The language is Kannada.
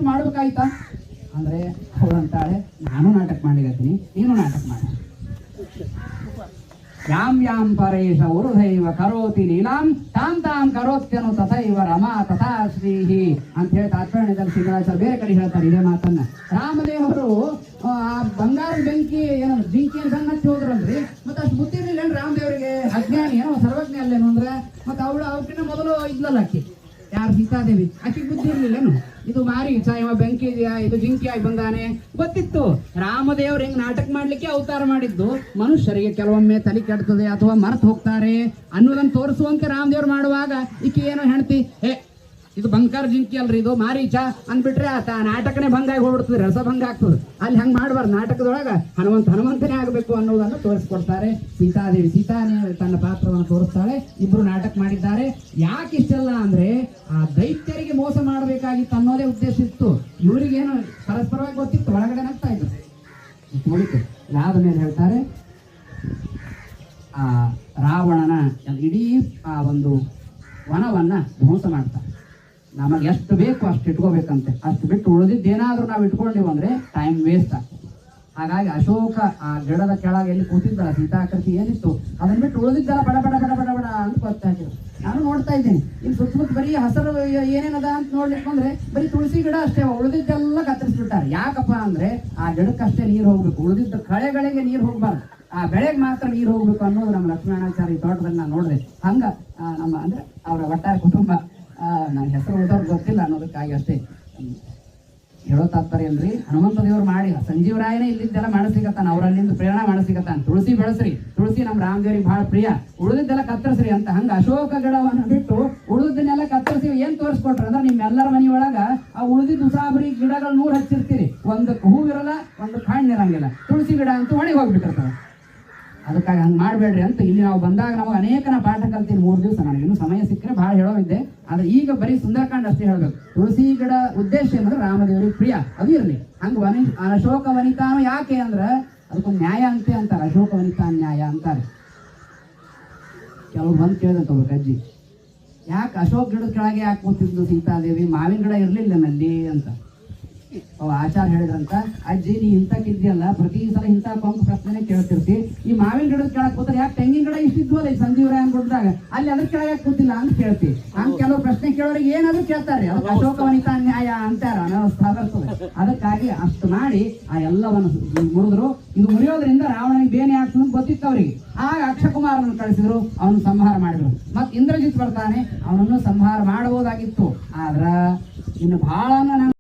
ಮಾಡ್ಬೇಕಾಯ್ತಾ ಅಂದ್ರೆ ಅವಳಂತಾಳೆ, ನಾನು ನಾಟಕ ಮಾಡಿಗತ್ತೀನಿ, ನೀನು ನಾಟಕ ಮಾಡಿ. ಯಾಂ ಯಾಂ ಪರೇಶ ಉರುಧೈವ ಕರೋತಿ ಲೀಲಾಂ ತಾಂ ತಾಂ ಕರೋತ್ಯನು ತಥೈವ ರಮಾ ತಥಾ ಶ್ರೀಹಿ ಅಂತ ಹೇಳಿ ತಾತ್ಪರ್ಯದಲ್ಲಿ ಶ್ರೀನಿವಾಸ ಬೇರೆ ಕಡೆ ಹೇಳ್ತಾರೆ ಇದೇ ಮಾತನ್ನ. ರಾಮದೇವರು ಆ ಬಂಗಾರದ ಬೆಂಕಿ ಏನೋ ಜಿಂಕಿಯನ್ನು ಸಣ್ಣ ಹಚ್ಚಿ ಹೋದ್ರಲ್ರಿ, ಮತ್ತೆ ಅಷ್ಟು ಬುದ್ಧಿ ಇರಲಿಲ್ಲ ರಾಮದೇವರಿಗೆ, ಅಜ್ಞಾನಿ ಏನೋ ಸರ್ವಜ್ಞ ಅಲ್ಲೇನು ಅಂದ್ರೆ. ಮತ್ತೆ ಅವ್ರಕಿನ್ನ ಮೊದಲು ಇದ್ಲಲ್ಲ ಆಕಿ, ಯಾರು ಸೀತಾದೇವಿ, ಆಕಿಗೆ ಬುದ್ಧಿ ಇರ್ಲಿಲ್ಲೇನು, ಇದು ಮಾರೀಚ ಇವ ಬೆಂಕಿ ಇದೆಯಾ, ಇದು ಜಿಂಕಿಯಾಗಿ ಬಂದಾನೆ ಗೊತ್ತಿತ್ತು. ರಾಮದೇವ್ರು ಹೆಂಗ್ ನಾಟಕ ಮಾಡ್ಲಿಕ್ಕೆ ಅವತಾರ ಮಾಡಿದ್ದು, ಮನುಷ್ಯರಿಗೆ ಕೆಲವೊಮ್ಮೆ ತಲೆ ಕೆಡ್ತದೆ ಅಥವಾ ಮರೆತು ಹೋಗ್ತಾರೆ ಅನ್ನೋದನ್ನ ತೋರಿಸುವಂತೆ ರಾಮದೇವ್ರು ಮಾಡುವಾಗ ಈಕೆ ಏನೋ ಹೆಣ್ತಿ, ಇದು ಬಂಗಾರ ಜಿಂಕಿ ಅಲ್ರಿ, ಇದು ಮಾರೀಚ ಅಂದ್ಬಿಟ್ರೆ ಆತ ನಾಟಕನೇ ಭಂಗಾಗಿ ಹೋಗ್ಬಿಡ್ತದೆ, ರಸಭಂಗ ಆಗ್ತದೆ. ಅಲ್ಲಿ ಹಂಗೆ ಮಾಡಬಾರ್ದು, ನಾಟಕದೊಳಗ ಹನುಮಂತನೇ ಆಗಬೇಕು ಅನ್ನೋದನ್ನು ತೋರಿಸ್ಕೊಡ್ತಾರೆ. ಸೀತಾನೇ ತನ್ನ ಪಾತ್ರವನ್ನು ತೋರಿಸ್ತಾಳೆ. ಇಬ್ರು ನಾಟಕ ಮಾಡಿದ್ದಾರೆ. ಯಾಕೆ ಇಷ್ಟೆಲ್ಲ ಅಂದ್ರೆ ಆ ದೈತ್ಯರಿಗೆ ಮೋಸ ಮಾಡಬೇಕಾಗಿತ್ತು ಅನ್ನೋದೇ ಉದ್ದೇಶ ಇತ್ತು. ಇವರಿಗೇನು ಪರಸ್ಪರವಾಗಿ ಗೊತ್ತಿತ್ತು, ಒಳಗಡೆ ನಗ್ತಾ ಇದ್ರು. ನೋಡಿತು ಯಾವ್ದ ಮೇಲೆ ಹೇಳ್ತಾರೆ, ಆ ರಾವಣನ ಇಡೀ ಆ ಒಂದು ವನವನ್ನ ಧ್ವಂಸ ಮಾಡ್ತಾರೆ. ನಮಗೆ ಎಷ್ಟು ಬೇಕು ಅಷ್ಟು ಇಟ್ಕೋಬೇಕಂತೆ, ಅಷ್ಟು ಬಿಟ್ಟು ಉಳಿದಿದ್ದೇನಾದ್ರೂ ನಾವು ಇಟ್ಕೊಂಡಿವ್ ಅಂದ್ರೆ ಟೈಮ್ ವೇಸ್ಟ್ ಆಗ್ತದೆ. ಹಾಗಾಗಿ ಅಶೋಕ ಆ ಗಿಡದ ಕೆಳಗೆ ಎಲ್ಲಿ ಕೂತಿದ್ದಲ್ಲ ಸೀತಾಕೃತಿ ಏನಿತ್ತು ಅದನ್ನ ಬಿಟ್ಟು ಉಳಿದಿದ್ದಲ್ಲ ಬಡ ಬಡ ಬಡ ಬಡ ಬಡ ಅಂತ ಗೊತ್ತಾಗಿದ್ರು. ನಾನು ನೋಡ್ತಾ ಇದ್ದೀನಿ ಇಲ್ಲಿ ಸುತ್ತಮುತ್ತ ಬರೀ ಹಸರು ಏನೇನದ ಅಂತ ನೋಡ್ಲಿಕ್ಕೆ ಬಂದ್ರೆ ಬರೀ ತುಳಸಿ ಗಿಡ ಅಷ್ಟೇ, ಉಳಿದಿದ್ದೆಲ್ಲ ಕತ್ತರಿಸ್ಬಿಟ್ಟಾರೆ. ಯಾಕಪ್ಪ ಅಂದ್ರೆ ಆ ಗಿಡಕ್ಕಷ್ಟೇ ನೀರು ಹೋಗ್ಬೇಕು, ಉಳಿದಿದ್ದ ಕಳೆಗಳಿಗೆ ನೀರು ಹೋಗ್ಬಾರ್ದು, ಆ ಬೆಳೆಗೆ ಮಾತ್ರ ನೀರು ಹೋಗ್ಬೇಕು ಅನ್ನೋದು ನಮ್ಮ ಲಕ್ಷ್ಮಣಾಚಾರ್ಯ ತೋಟದಲ್ಲಿ ನಾನು ನೋಡಿದೆ. ಹಂಗ ನಮ್ಮ ಅಂದ್ರೆ ಅವರ ಒಟ್ಟಾರೆ ಕುಟುಂಬ, ನನ್ನ ಹೆಸರು ಉಳಿದವ್ರಿಗೆ ಗೊತ್ತಿಲ್ಲ ಅನ್ನೋದಕ್ಕಾಗಿ ಅಷ್ಟೇ ಹೇಳೋ ತಾತ್ಪರ್ಯ ಅಲ್ರಿ. ಹನುಮಂತ ದೇವ್ರು ಮಾಡಿ ಸಂಜೀವರಾಯನೇ ಇಲ್ಲಿದ್ದೆಲ್ಲ ಮಾಡಿಸ್ಲಿಕತ್ತಾನ, ಅವರಲ್ಲಿಂದ ಪ್ರೇರಣೆ ಮಾಡಿಸ್ಲಿಕತ್ತಾನ. ತುಳಸಿ ಬೆಳೆಸ್ರಿ, ತುಳಸಿ ನಮ್ಮ ರಾಮದೇವ್ರಿಗೆ ಬಹಳ ಪ್ರಿಯ, ಉಳಿದಿದ್ದೆಲ್ಲ ಕತ್ತರಿಸ್ರಿ ಅಂತ. ಹಂಗ ಅಶೋಕ ಗಿಡವನ್ನು ಬಿಟ್ಟು ಉಳಿದನ್ನೆಲ್ಲ ಕತ್ತರಿಸಿ ಏನ್ ತೋರಿಸ್ಕೊಟ್ರ ಅಂದ್ರೆ ನಿಮ್ಮೆಲ್ಲರ ಮನೆಯೊಳಗ ಆ ಉಳಿದಿದ್ದು ಉಸಾಬರಿ ಗಿಡಗಳು 100 ಹಚ್ಚಿರ್ತೀರಿ, ಒಂದು ಹೂವಿರಲ್ಲ, ಒಂದು ಹಣ್ಣಿರಂಗಿಲ್ಲ. ತುಳಸಿ ಗಿಡ ಅಂತೂ ಒಣಗಿ ಹೋಗ್ಬಿಟ್ಟಿರ್ತಾವ. ಅದಕ್ಕಾಗಿ ಹಂಗೆ ಮಾಡಬೇಡ್ರಿ ಅಂತ ಇಲ್ಲಿ ನಾವು ಬಂದಾಗ ನಮಗೆ ಅನೇಕನ ಪಾಠ ಕಲ್ತೀನಿ 3 ದಿವಸ. ನನಗಿನ್ನು ಸಮಯ ಸಿಕ್ಕರೆ ಬಹಳ ಹೇಳೋವಿದ್ದೆ, ಆದ್ರೆ ಈಗ ಬರೀ ಸುಂದರಕಾಂಡ ಅಷ್ಟೇ ಹೇಳ್ಬೇಕು. ತುಳಸಿ ಗಿಡ ಉದ್ದೇಶ ಅಂದ್ರೆ ರಾಮದೇವರಿಗೆ ಪ್ರಿಯ, ಅದು ಇರಲಿ. ಹಂಗ ಅಶೋಕ ವನಿತಾನು ಯಾಕೆ ಅಂದ್ರೆ ಅದಕ್ಕೊಂದು ನ್ಯಾಯ ಅಂತಾರೆ, ಅಶೋಕ ವನಿತಾ ನ್ಯಾಯ ಅಂತಾರೆ. ಕೆಲವು ಬಂದು ಕೇಳಿದಂತ ಅಜ್ಜಿ, ಯಾಕೆ ಅಶೋಕ ಗಿಡದ ಕೆಳಗೆ ಯಾಕೆ ಕೂತಿದ್ದು ಸೀತಾದೇವಿ, ಮಾವಿನ ಗಿಡ ಇರ್ಲಿಲ್ಲ ನಲ್ಲಿ ಅಂತ. ಆಚಾರ ಹೇಳಿದ್ರಂತ, ಅಜ್ಜಿ ನೀ ಇಂತಕ್ಕಿದ್ಯಲ್ಲ ಪ್ರತಿ ಸಲ ಇಂಥ ಕೊಂಕು ಪ್ರಶ್ನೆ ಕೇಳ್ತಿರ್ತಿ, ಈ ಮಾವಿನ ಗಿಡದ ಕೆಳಗೆ ಕೂತಾರೆ, ಯಾಕೆ ತೆಂಗಿನ ಗಿಡ ಇಷ್ಟಿದ್ವಲ್ಲ ಈ ಸಂಜೀವರಾಯ ಅನ್ಬಿಟ್ಟಾಗ ಅಲ್ಲಿ ಅದ್ರ ಕೆಳಗೆ ಯಾಕೆ ಕೂತಿಲ್ಲ ಅಂತ ಕೇಳ್ತಿ. ಹಂಗೆ ಕೆಲವು ಪ್ರಶ್ನೆ ಕೇಳೋರಿಗೆ ಏನಾದ್ರು ಕೇಳ್ತಾರೆ, ಅದಕ್ಕೆ ಅಶೋಕ ವನಿತಾ ನ್ಯಾಯ ಅಂತಾರ, ಅನವಸ್ಥೆ ಬರ್ತದೆ. ಅದಕ್ಕಾಗಿ ಅಷ್ಟು ಮಾಡಿ ಆ ಎಲ್ಲವನ್ನು ಮುರಿದ್ರು. ಇದು ಮುರಿಯೋದ್ರಿಂದ ರಾವಣನಿಗೆ ಬೇನೆ ಆಗ್ತದೆ ಗೊತ್ತಿತ್ತು ಅವರಿಗೆ. ಆಗ ಅಕ್ಷಕುಮಾರನನ್ನು ಕಳಿಸಿದ್ರು, ಅವನು ಸಂಹಾರ ಮಾಡಿದ್ರು. ಮತ್ ಇಂದ್ರಜಿತ್ ಬರ್ತಾನೆ, ಅವನನ್ನು ಸಂಹಾರ ಮಾಡಬಹುದಾಗಿತ್ತು. ಆದ್ರ ಇನ್ನು ಬಹಳ